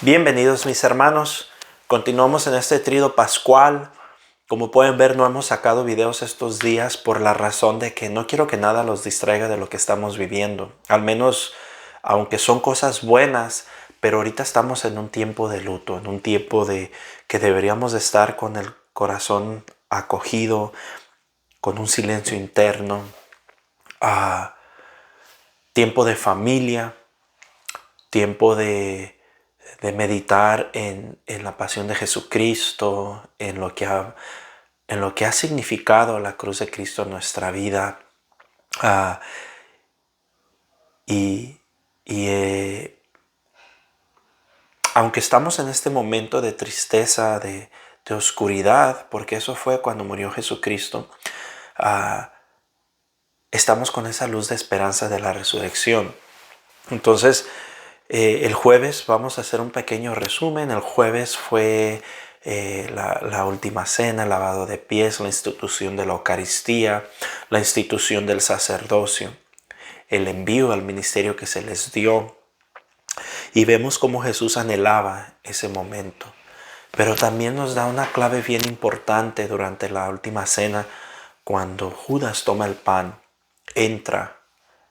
Bienvenidos mis hermanos, continuamos en este tríodo pascual. Como pueden ver, no hemos sacado videos estos días por la razón de que no quiero que nada los distraiga de lo que estamos viviendo. Al menos, aunque son cosas buenas, pero ahorita estamos en un tiempo de luto, en un tiempo de que deberíamos de estar con el corazón acogido, con un silencio interno, tiempo de familia, tiempo de meditar en la pasión de Jesucristo, en lo que ha significado la cruz de Cristo en nuestra vida. Uh, y y aunque estamos en este momento de tristeza, de oscuridad, porque eso fue cuando murió Jesucristo, estamos con esa luz de esperanza de la resurrección. Entonces, el jueves vamos a hacer un pequeño resumen. El jueves fue la última cena, el lavado de pies, la institución de la Eucaristía, la institución del sacerdocio, el envío al ministerio que se les dio. Y vemos cómo Jesús anhelaba ese momento. Pero también nos da una clave bien importante durante la última cena, cuando Judas toma el pan, entra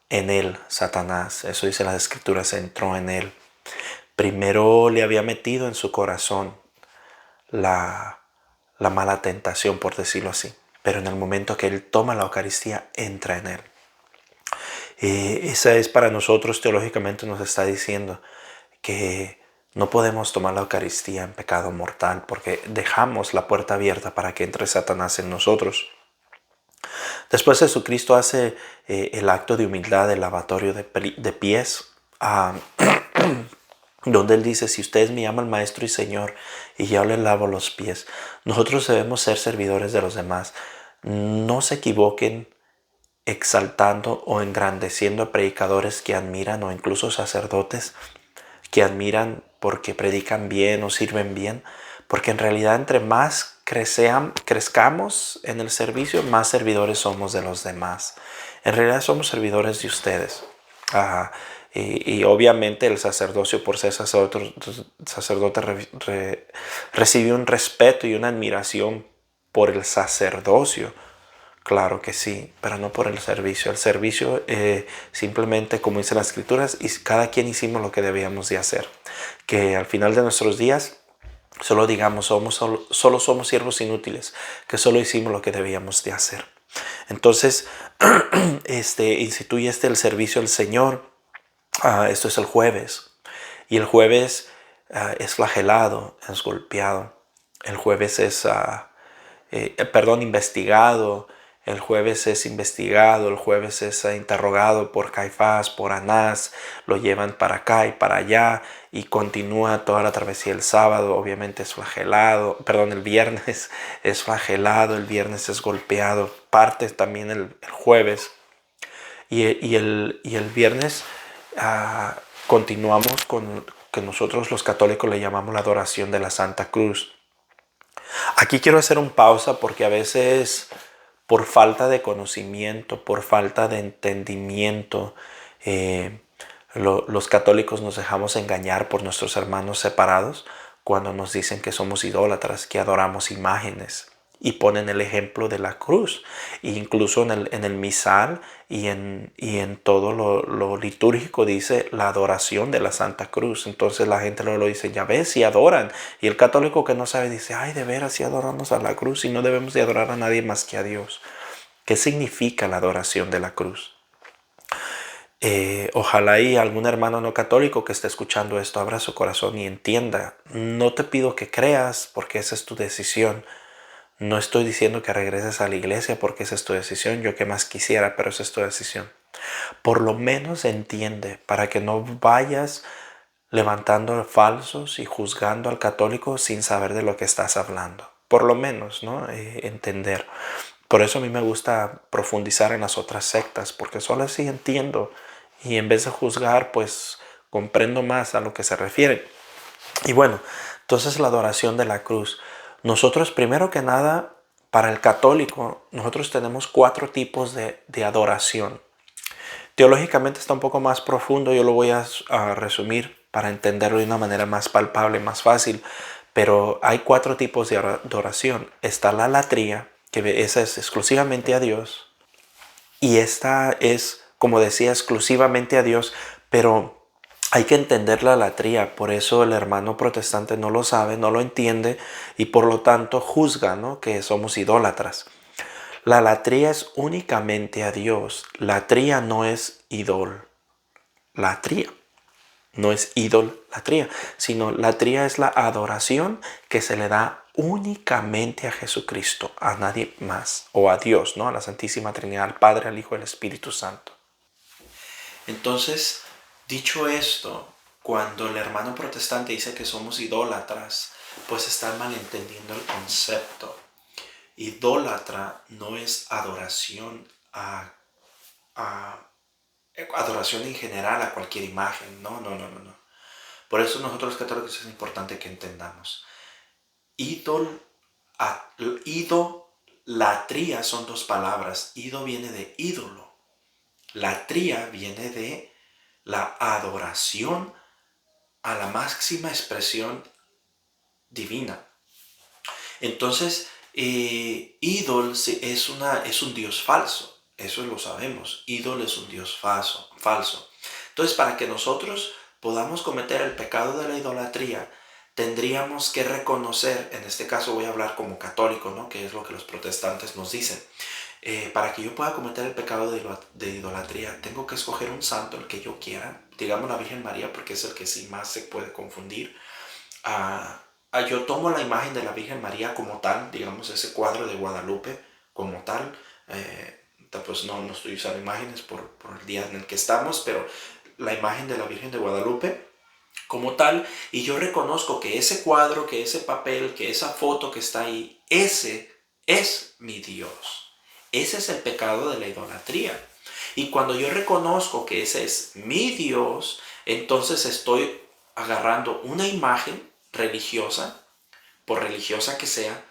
en él Satanás. Eso dice las Escrituras, entró en él. Primero le había metido en su corazón la mala tentación, por decirlo así. Pero en el momento que él toma la Eucaristía, entra en él. Esa es para nosotros, teológicamente nos está diciendo que no podemos tomar la Eucaristía en pecado mortal porque dejamos la puerta abierta para que entre Satanás en nosotros. Después Jesucristo hace el acto de humildad del lavatorio de pies, donde Él dice: si ustedes me llaman Maestro y Señor y yo les lavo los pies. Nosotros debemos ser servidores de los demás. No se equivoquen exaltando o engrandeciendo a predicadores que admiran, o incluso sacerdotes que admiran porque predican bien o sirven bien, porque en realidad entre más crezcamos en el servicio, más servidores somos de los demás. En realidad somos servidores de ustedes. Y obviamente el sacerdocio, por ser sacerdote recibe un respeto y una admiración por el sacerdocio. Claro que sí, pero no por el servicio. El servicio simplemente, como dice las Escrituras, y cada quien hicimos lo que debíamos de hacer. Que al final de nuestros días solo digamos, solo somos siervos inútiles, que solo hicimos lo que debíamos de hacer. Entonces, instituye el servicio al Señor. Esto es el jueves. Y el jueves es flagelado, es golpeado. El jueves es, investigado. El jueves es investigado, el jueves es interrogado por Caifás, por Anás, lo llevan para acá y para allá y continúa toda la travesía el sábado. Obviamente es flagelado, el viernes es flagelado, el viernes es golpeado, parte también el jueves y el viernes continuamos con que nosotros los católicos le llamamos la adoración de la Santa Cruz. Aquí quiero hacer un pausa porque a veces, por falta de conocimiento, por falta de entendimiento, los católicos nos dejamos engañar por nuestros hermanos separados cuando nos dicen que somos idólatras, que adoramos imágenes, y ponen el ejemplo de la cruz. E incluso en el misal y en todo lo litúrgico dice la adoración de la Santa Cruz. Entonces la gente luego lo dice: ya ves, si adoran. Y el católico que no sabe dice: ay, de veras, si adoramos a la cruz y no debemos de adorar a nadie más que a Dios. ¿Qué significa la adoración de la cruz? Ojalá y algún hermano no católico que esté escuchando esto abra su corazón y entienda. No te pido que creas porque esa es tu decisión. No estoy diciendo que regreses a la iglesia porque esa es tu decisión. Yo que más quisiera, pero esa es tu decisión. Por lo menos entiende, para que no vayas levantando falsos y juzgando al católico sin saber de lo que estás hablando. Por lo menos, ¿no? Entender. Por eso a mí me gusta profundizar en las otras sectas, porque solo así entiendo. Y en vez de juzgar, pues comprendo más a lo que se refiere. Y bueno, entonces la adoración de la cruz. Nosotros, primero que nada, para el católico, nosotros tenemos 4 tipos de adoración. Teológicamente está un poco más profundo, yo lo voy a resumir para entenderlo de una manera más palpable, más fácil. Pero hay 4 tipos de adoración. Está la latría, que esa es exclusivamente a Dios. Y esta es, como decía, exclusivamente a Dios, pero hay que entender la latría. Por eso el hermano protestante no lo sabe, no lo entiende y por lo tanto juzga, ¿no?, que somos idólatras. La latría es únicamente a Dios. Latría no es idolatría. No es idolatría, sino latría es la adoración que se le da únicamente a Jesucristo, a nadie más, o a Dios, ¿no?, a la Santísima Trinidad, al Padre, al Hijo y al Espíritu Santo. Entonces, dicho esto, cuando el hermano protestante dice que somos idólatras, pues están malentendiendo el concepto. Idólatra no es adoración a adoración en general a cualquier imagen. No. Por eso nosotros los católicos es importante que entendamos. Idolatría son 2 palabras. Ido viene de ídolo. Latría viene de la adoración a la máxima expresión divina. Entonces, ídol es un dios falso. Eso lo sabemos. Ídol es un dios falso. Entonces, para que nosotros podamos cometer el pecado de la idolatría, tendríamos que reconocer, en este caso voy a hablar como católico, ¿no?, que es lo que los protestantes nos dicen. Para que yo pueda cometer el pecado de idolatría, tengo que escoger un santo, el que yo quiera. Digamos la Virgen María, porque es el que sí más se puede confundir. Yo tomo la imagen de la Virgen María como tal, digamos ese cuadro de Guadalupe como tal. Pues no estoy usando imágenes por el día en el que estamos, pero la imagen de la Virgen de Guadalupe como tal, y yo reconozco que ese cuadro, que ese papel, que esa foto que está ahí, ese es mi Dios. Ese es el pecado de la idolatría. Y cuando yo reconozco que ese es mi Dios, entonces estoy agarrando una imagen religiosa, por religiosa que sea,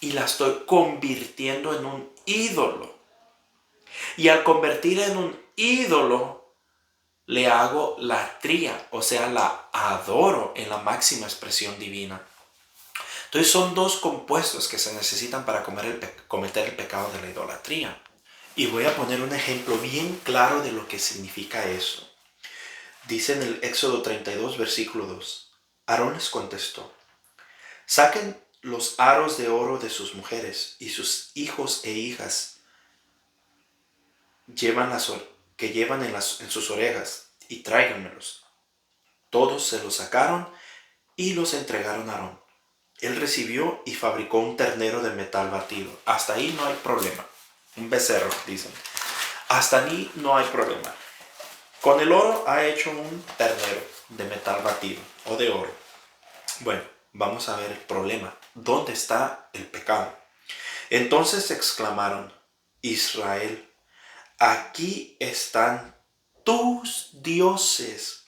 y la estoy convirtiendo en un ídolo. Y al convertirla en un ídolo, le hago latría, o sea, la adoro en la máxima expresión divina. Entonces son 2 compuestos que se necesitan para cometer el pecado de la idolatría. Y voy a poner un ejemplo bien claro de lo que significa eso. Dice en el Éxodo 32, versículo 2. Aarón les contestó: saquen los aros de oro de sus mujeres y sus hijos e hijas que llevan en sus orejas y tráiganmelos. Todos se los sacaron y los entregaron a Aarón. Él recibió y fabricó un ternero de metal batido. Hasta ahí no hay problema. Un becerro, dicen. Hasta ahí no hay problema. Con el oro ha hecho un ternero de metal batido o de oro. Bueno, vamos a ver el problema. ¿Dónde está el pecado? Entonces exclamaron: Israel, aquí están tus dioses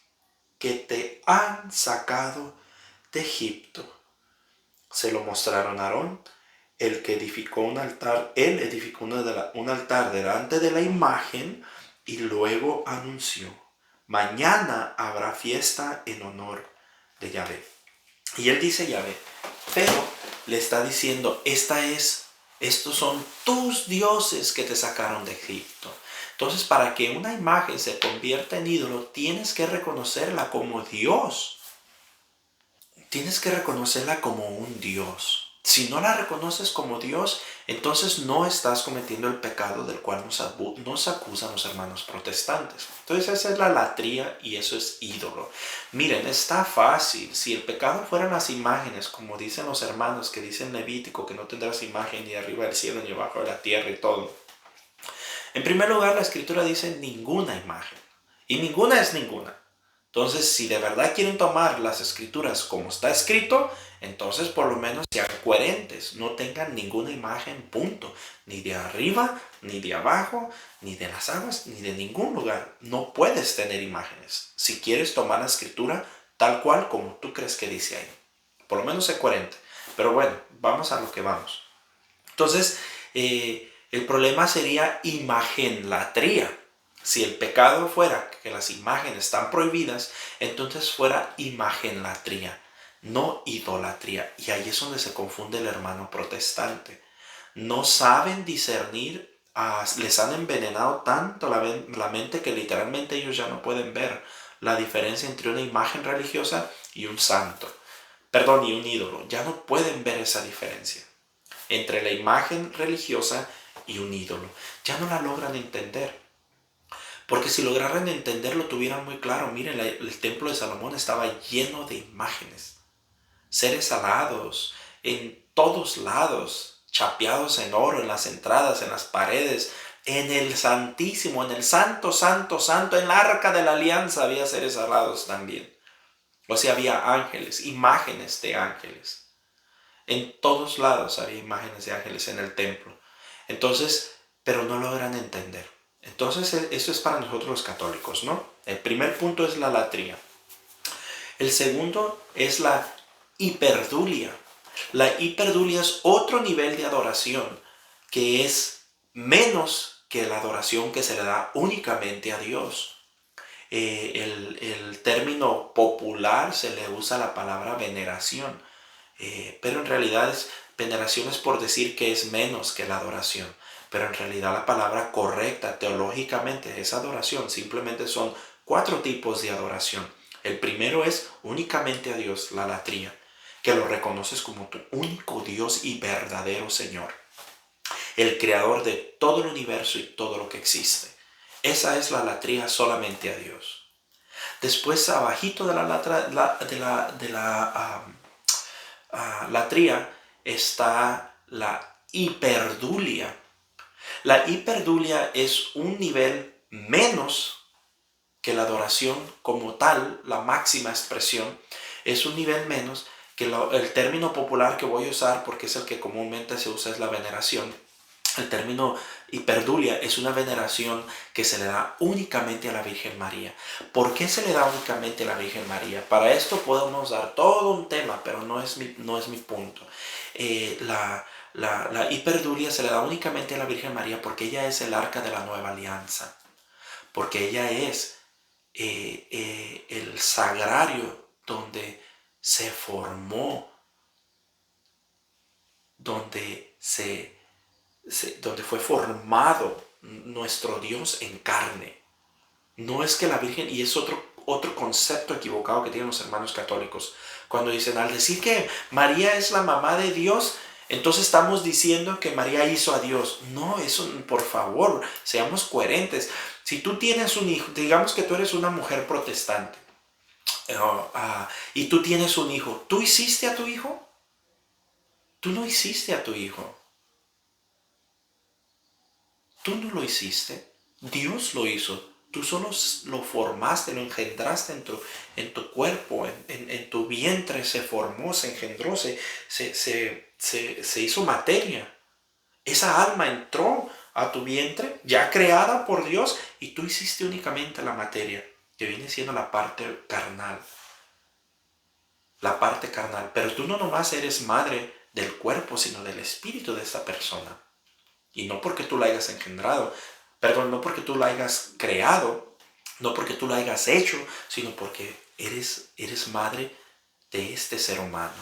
que te han sacado de Egipto. Se lo mostraron a Aarón, el que edificó un altar. Él edificó un altar delante de la imagen y luego anunció: mañana habrá fiesta en honor de Yahvé. Y él dice Yahvé, pero le está diciendo: estos son tus dioses que te sacaron de Egipto. Entonces, para que una imagen se convierta en ídolo, tienes que reconocerla como Dios. Tienes que reconocerla como un Dios. Si no la reconoces como Dios, entonces no estás cometiendo el pecado del cual nos acusan los hermanos protestantes. Entonces esa es la latría y eso es ídolo. Miren, está fácil. Si el pecado fueran las imágenes, como dicen los hermanos que dicen Levítico, que no tendrás imagen ni arriba del cielo ni abajo de la tierra y todo. En primer lugar, la Escritura dice ninguna imagen. Y ninguna es ninguna. Entonces, si de verdad quieren tomar las Escrituras como está escrito, entonces por lo menos sean coherentes, no tengan ninguna imagen, punto. Ni de arriba, ni de abajo, ni de las aguas, ni de ningún lugar. No puedes tener imágenes si quieres tomar la Escritura tal cual como tú crees que dice ahí. Por lo menos sé coherente. Pero bueno, vamos a lo que vamos. Entonces, el problema sería imagenlatría. Si el pecado fuera que las imágenes están prohibidas, entonces fuera imagenlatría, no idolatría. Y ahí es donde se confunde el hermano protestante. No saben discernir, les han envenenado tanto la mente que literalmente ellos ya no pueden ver la diferencia entre una imagen religiosa y un santo. Perdón, y un ídolo. Ya no pueden ver esa diferencia entre la imagen religiosa y un ídolo. Ya no la logran entender. Porque si lograran entenderlo, tuvieran muy claro. Miren, el templo de Salomón estaba lleno de imágenes. Seres alados en todos lados, chapeados en oro, en las entradas, en las paredes, en el Santísimo, en el Santo, Santo, Santo, en la Arca de la Alianza había seres alados también. O sea, había ángeles, imágenes de ángeles. En todos lados había imágenes de ángeles en el templo. Entonces, pero no logran entender. Entonces, eso es para nosotros los católicos, ¿no? El primer punto es la latría. El segundo es la hiperdulia. La hiperdulia es otro nivel de adoración que es menos que la adoración que se le da únicamente a Dios. El término popular se le usa la palabra veneración, pero en realidad veneración es por decir que es menos que la adoración, pero en realidad la palabra correcta teológicamente es adoración. Simplemente son 4 tipos de adoración. El primero es únicamente a Dios, la latría, que lo reconoces como tu único Dios y verdadero Señor, el creador de todo el universo y todo lo que existe. Esa es la latría solamente a Dios. Después, abajito de la latría está la hiperdulia. La hiperdulia es un nivel menos que la adoración como tal, la máxima expresión, es un nivel menos que el término popular que voy a usar, porque es el que comúnmente se usa, es la veneración. El término hiperdulia es una veneración que se le da únicamente a la Virgen María. ¿Por qué se le da únicamente a la Virgen María? Para esto podemos dar todo un tema, pero no es mi punto. La hiperdulia se le da únicamente a la Virgen María porque ella es el arca de la nueva alianza. Porque ella es el sagrario donde se formó, donde donde fue formado nuestro Dios en carne. No es que la Virgen, y es otro concepto equivocado que tienen los hermanos católicos, cuando dicen, al decir que María es la mamá de Dios, entonces estamos diciendo que María hizo a Dios. No, eso, por favor, seamos coherentes. Si tú tienes un hijo, digamos que tú eres una mujer protestante, y tú tienes un hijo, ¿tú hiciste a tu hijo? Tú no hiciste a tu hijo. Tú no lo hiciste, Dios lo hizo. Tú solo lo formaste, lo engendraste en tu cuerpo, en tu vientre se formó, se engendró, se hizo materia. Esa alma entró a tu vientre, ya creada por Dios, y tú hiciste únicamente la materia, que viene siendo la parte carnal. La parte carnal. Pero tú no nomás eres madre del cuerpo, sino del espíritu de esta persona. Y no porque tú la hayas engendrado, perdón, no porque tú la hayas creado, no porque tú la hayas hecho, sino porque eres madre de este ser humano.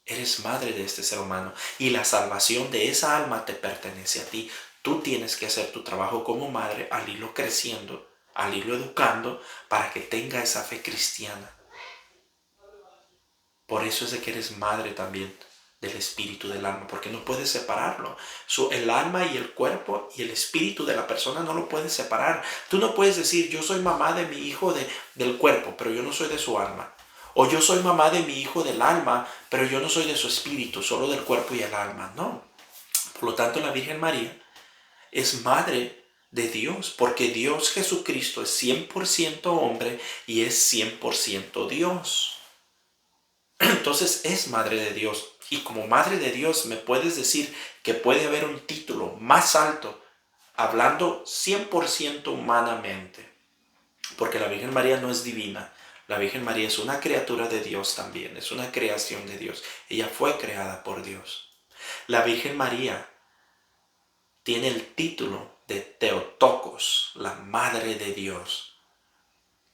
Eres madre de este ser humano y la salvación de esa alma te pertenece a ti. Tú tienes que hacer tu trabajo como madre al irlo creciendo, al irlo educando para que tenga esa fe cristiana. Por eso es de que eres madre también del espíritu del alma, porque no puedes separarlo. El alma y el cuerpo y el espíritu de la persona no lo puedes separar. Tú no puedes decir, yo soy mamá de mi hijo del cuerpo, pero yo no soy de su alma. O yo soy mamá de mi hijo del alma, pero yo no soy de su espíritu, solo del cuerpo y el alma. No. Por lo tanto, la Virgen María es madre de Dios, porque Dios Jesucristo es 100% hombre y es 100% Dios. Entonces es madre de Dios. Y como madre de Dios me puedes decir que puede haber un título más alto, hablando 100% humanamente. Porque la Virgen María no es divina. La Virgen María es una criatura de Dios también. Es una creación de Dios. Ella fue creada por Dios. La Virgen María tiene el título de Theotokos, la madre de Dios.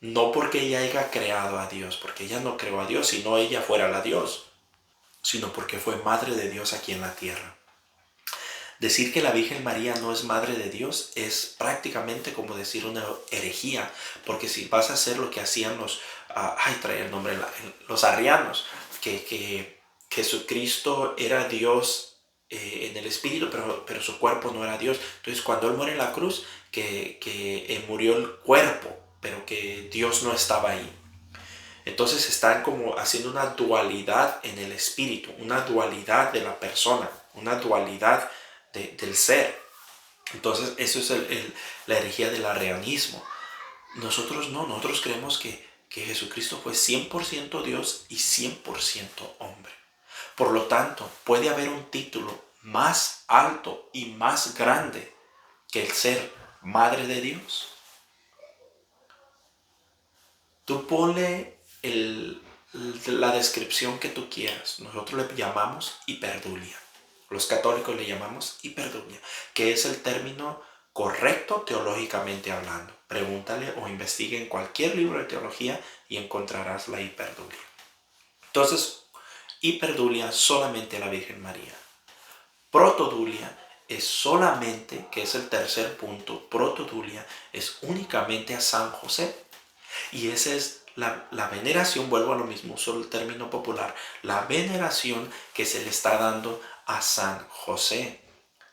No porque ella haya creado a Dios, porque ella no creó a Dios, sino ella fuera la Dios, sino porque fue madre de Dios aquí en la tierra. Decir que la Virgen María no es madre de Dios es prácticamente como decir una herejía, porque si vas a hacer lo que hacían traía el nombre, los arrianos, que Jesucristo era Dios en el espíritu, pero su cuerpo no era Dios. Entonces cuando Él muere en la cruz, que murió el cuerpo, pero que Dios no estaba ahí. Entonces están como haciendo una dualidad en el espíritu, una dualidad de la persona, una dualidad del ser. Entonces eso es la herejía del arrianismo. Nosotros no, nosotros creemos que Jesucristo fue 100% Dios y 100% hombre. Por lo tanto, puede haber un título más alto y más grande que el ser madre de Dios. Tú ponle la descripción que tú quieras. Nosotros le llamamos hiperdulia. Los católicos le llamamos hiperdulia, que es el término correcto teológicamente hablando. Pregúntale o investigue en cualquier libro de teología y encontrarás la hiperdulia. Entonces, hiperdulia solamente a la Virgen María. Protodulia es solamente, que es el tercer punto, protodulia es únicamente a San José. Y esa es la veneración, vuelvo a lo mismo, uso el término popular, la veneración que se le está dando a San José,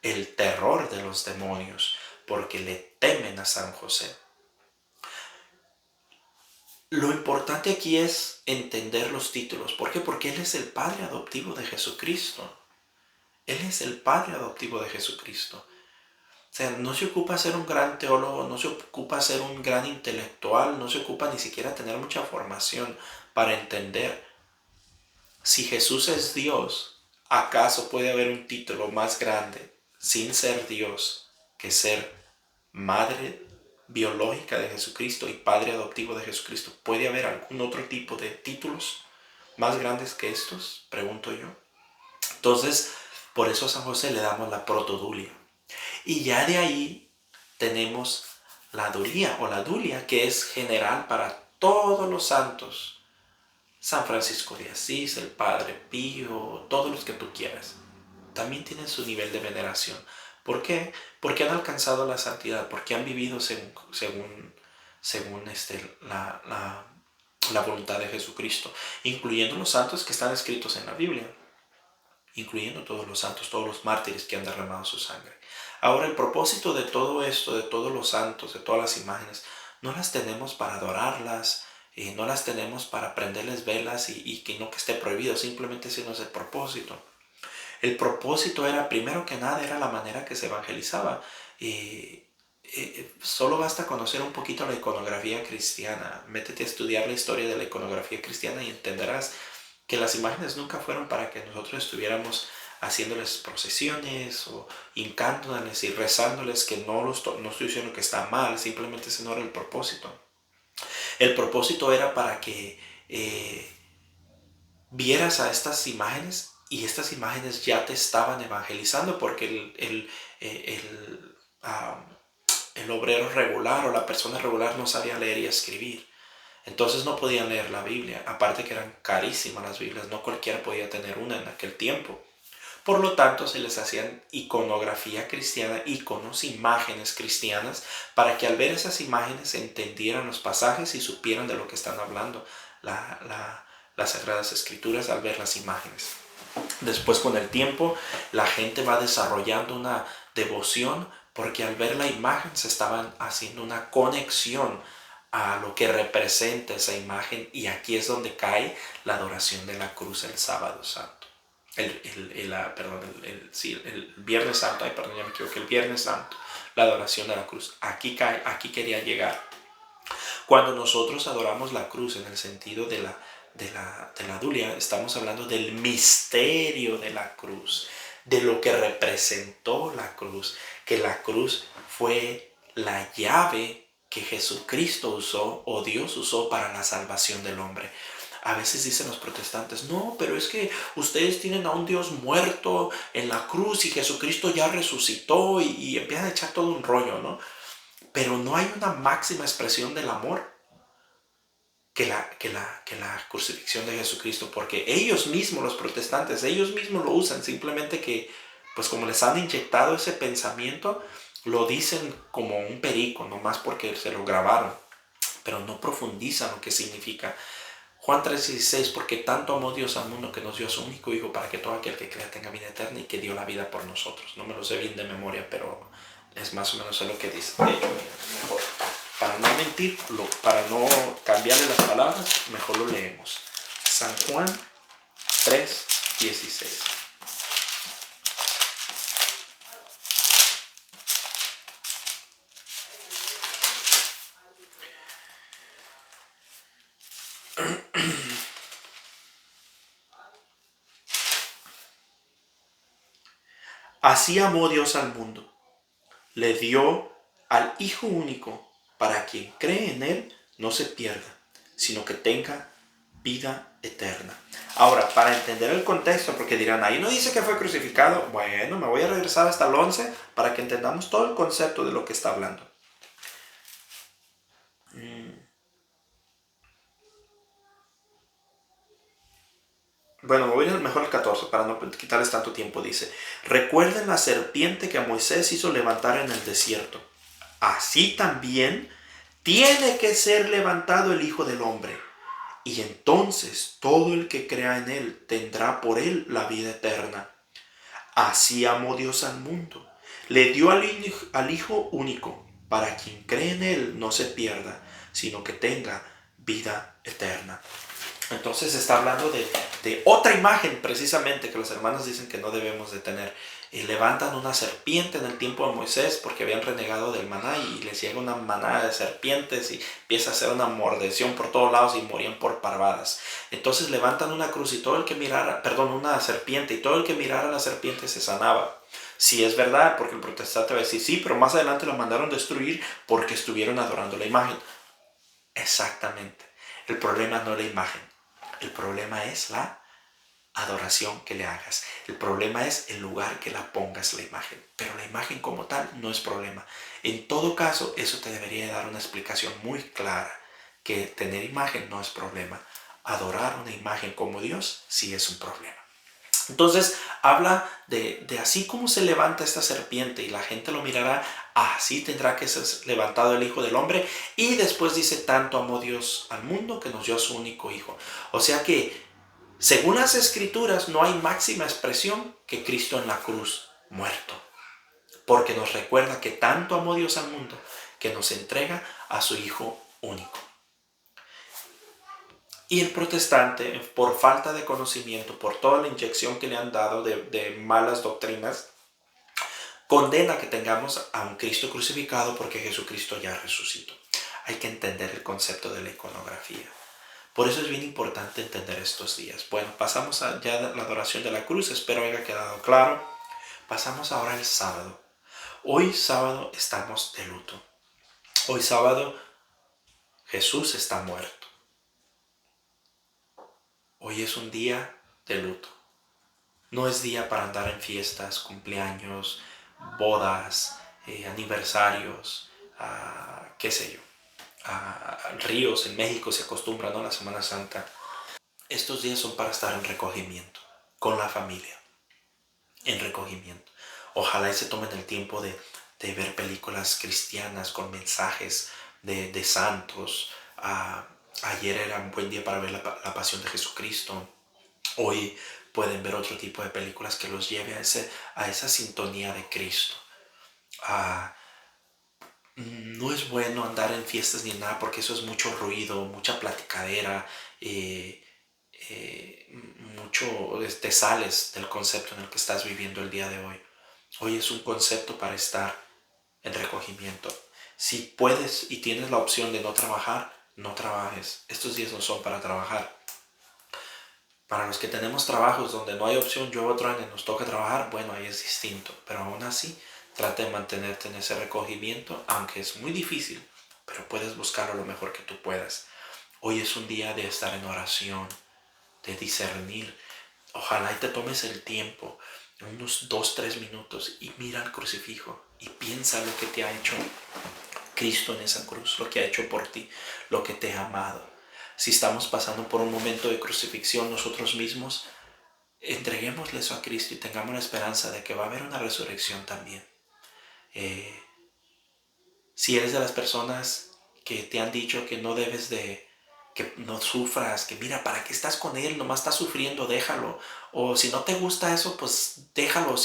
el terror de los demonios, porque le temen a San José. Lo importante aquí es entender los títulos. ¿Por qué? Porque Él es el Padre adoptivo de Jesucristo. Él es el Padre adoptivo de Jesucristo. O sea, no se ocupa ser un gran teólogo, no se ocupa ser un gran intelectual, no se ocupa ni siquiera tener mucha formación para entender. Si Jesús es Dios, ¿acaso puede haber un título más grande sin ser Dios que ser madre biológica de Jesucristo y padre adoptivo de Jesucristo? ¿Puede haber algún otro tipo de títulos más grandes que estos? Pregunto yo. Entonces, por eso a San José le damos la protodulia. Y ya de ahí tenemos la dulia o la dulia, que es general para todos los santos. San Francisco de Asís, el Padre Pío, todos los que tú quieras. También tienen su nivel de veneración. ¿Por qué? Porque han alcanzado la santidad, porque han vivido según la voluntad de Jesucristo, incluyendo los santos que están escritos en la Biblia, incluyendo todos los santos, todos los mártires que han derramado su sangre. Ahora, el propósito de todo esto, de todos los santos, de todas las imágenes, no las tenemos para adorarlas, no las tenemos para prenderles velas y que no que esté prohibido, simplemente ese no es el propósito. El propósito era, primero que nada, era la manera que se evangelizaba. Solo basta conocer un poquito la iconografía cristiana. Métete a estudiar la historia de la iconografía cristiana y entenderás que las imágenes nunca fueron para que nosotros estuviéramos haciéndoles procesiones o hincándoles y rezándoles, que no estoy diciendo que está mal, simplemente ese no era el propósito. El propósito era para que vieras a estas imágenes y estas imágenes ya te estaban evangelizando, porque el obrero regular o la persona regular no sabía leer y escribir. Entonces no podían leer la Biblia, aparte que eran carísimas las Biblias, no cualquiera podía tener una en aquel tiempo. Por lo tanto, se les hacían iconografía cristiana, iconos, imágenes cristianas, para que al ver esas imágenes entendieran los pasajes y supieran de lo que están hablando las Sagradas Escrituras al ver las imágenes. Después, con el tiempo, la gente va desarrollando una devoción, porque al ver la imagen se estaban haciendo una conexión a lo que representa esa imagen, y aquí es donde cae la adoración de la cruz el sábado santo. El Viernes Santo, ya me equivoqué, el Viernes Santo, la adoración de la cruz. Aquí quería llegar. Cuando nosotros adoramos la cruz en el sentido de la dulia, estamos hablando del misterio de la cruz, de lo que representó la cruz, que la cruz fue la llave que Jesucristo usó o Dios usó para la salvación del hombre. A veces dicen los protestantes, no, pero es que ustedes tienen a un Dios muerto en la cruz y Jesucristo ya resucitó y empiezan a echar todo un rollo, ¿no? Pero no hay una máxima expresión del amor que la crucifixión de Jesucristo, porque ellos mismos, los protestantes, ellos mismos lo usan, simplemente que, pues como les han inyectado ese pensamiento, lo dicen como un perico, nomás porque se lo grabaron, pero no profundizan lo que significa. Juan 3:16, porque tanto amó Dios al mundo que nos dio a su único Hijo para que todo aquel que crea tenga vida eterna y que dio la vida por nosotros. No me lo sé bien de memoria, pero es más o menos lo que dice. De hecho, para no mentir, para no cambiarle las palabras, mejor lo leemos. San Juan 3:16. Así amó Dios al mundo, le dio al Hijo único, para quien cree en Él no se pierda, sino que tenga vida eterna. Ahora, para entender el contexto, porque dirán, ahí no dice que fue crucificado. Bueno, me voy a regresar hasta el 11 para que entendamos todo el concepto de lo que está hablando. Bueno, me voy a ir mejor al 14 para no quitarles tanto tiempo. Dice, recuerden la serpiente que a Moisés hizo levantar en el desierto. Así también tiene que ser levantado el Hijo del Hombre. Y entonces todo el que crea en Él tendrá por Él la vida eterna. Así amó Dios al mundo. Le dio al Hijo único, para quien cree en Él no se pierda, sino que tenga vida eterna. Entonces está hablando de otra imagen precisamente que los hermanos dicen que no debemos de tener. Y levantan una serpiente en el tiempo de Moisés porque habían renegado del maná y les llega una manada de serpientes y empieza a hacer una mordeción por todos lados y morían por parvadas. Entonces levantan una cruz y todo el que mirara, una serpiente, y todo el que mirara a la serpiente se sanaba. Sí, es verdad, porque el protestante va a decir, sí, pero más adelante la mandaron destruir porque estuvieron adorando la imagen. Exactamente. El problema no es la imagen. El problema es la adoración que le hagas. El problema es el lugar que la pongas la imagen. Pero la imagen como tal no es problema. En todo caso, eso te debería dar una explicación muy clara. Que tener imagen no es problema. Adorar una imagen como Dios sí es un problema. Entonces habla de así como se levanta esta serpiente y la gente lo mirará, así tendrá que ser levantado el Hijo del Hombre. Y después dice, tanto amó Dios al mundo que nos dio a su único Hijo. O sea que, según las Escrituras, no hay máxima expresión que Cristo en la cruz muerto. Porque nos recuerda que tanto amó Dios al mundo que nos entrega a su Hijo único. Y el protestante, por falta de conocimiento, por toda la inyección que le han dado de malas doctrinas, condena que tengamos a un Cristo crucificado porque Jesucristo ya resucitó. Hay que entender el concepto de la iconografía. Por eso es bien importante entender estos días. Bueno, pasamos ya a la adoración de la cruz, espero haya quedado claro. Pasamos ahora al sábado. Hoy sábado estamos de luto. Hoy sábado Jesús está muerto. Hoy es un día de luto. No es día para andar en fiestas, cumpleaños, bodas, aniversarios, qué sé yo. Ríos en México se acostumbra, ¿no? La Semana Santa. Estos días son para estar en recogimiento, con la familia, en recogimiento. Ojalá y se tomen el tiempo de ver películas cristianas con mensajes de santos. Ayer era un buen día para ver la Pasión de Jesucristo. Hoy pueden ver otro tipo de películas que los lleve a esa sintonía de Cristo. No es bueno andar en fiestas ni nada porque eso es mucho ruido, mucha platicadera, mucho te sales del concepto en el que estás viviendo el día de hoy. Hoy es un concepto para estar en recogimiento. Si puedes y tienes la opción de no trabajar, no trabajes. Estos días no son para trabajar. Para los que tenemos trabajos donde no hay opción, yo otro año nos toca trabajar, bueno, ahí es distinto. Pero aún así, trata de mantenerte en ese recogimiento, aunque es muy difícil, pero puedes buscarlo lo mejor que tú puedas. Hoy es un día de estar en oración, de discernir. Ojalá y te tomes el tiempo, unos 2, 3 minutos, y mira al crucifijo y piensa lo que te ha hecho Cristo en esa cruz, lo que ha hecho por ti, lo que te ha amado. Si estamos pasando por un momento de crucifixión nosotros mismos, entreguémosle eso a Cristo y tengamos la esperanza de que va a haber una resurrección también. Eh, si eres de las personas que te han dicho que no debes de, que no sufras, que mira, ¿para qué estás con él? Nomás estás sufriendo, déjalo. O si no te gusta eso, pues déjalo.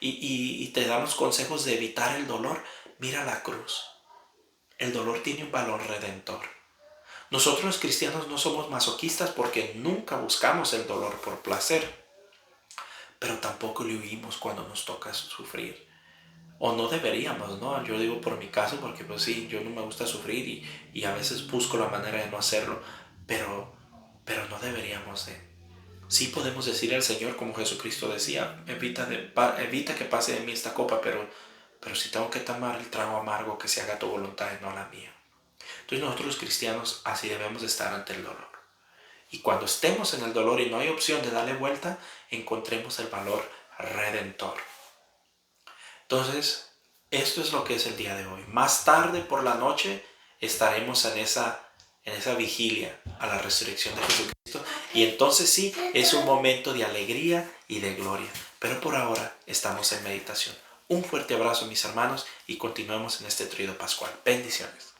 Y te damos consejos de evitar el dolor. Mira la cruz. El dolor tiene un valor redentor. Nosotros los cristianos no somos masoquistas porque nunca buscamos el dolor por placer, pero tampoco le huimos cuando nos toca sufrir. O no deberíamos, ¿no? Yo digo por mi caso porque pues sí, yo no me gusta sufrir y a veces busco la manera de no hacerlo, pero, pero no deberíamos de. Sí podemos decir al Señor como Jesucristo decía, evita que pase de mí esta copa, pero si tengo que tomar el trago amargo, que se haga tu voluntad y no la mía. Entonces nosotros los cristianos así debemos de estar ante el dolor. Y cuando estemos en el dolor y no hay opción de darle vuelta, encontremos el valor redentor. Entonces, esto es lo que es el día de hoy. Más tarde por la noche estaremos en esa vigilia a la resurrección de Jesucristo. Y entonces sí, es un momento de alegría y de gloria. Pero por ahora estamos en meditación. Un fuerte abrazo, mis hermanos, y continuemos en este trío pascual. Bendiciones.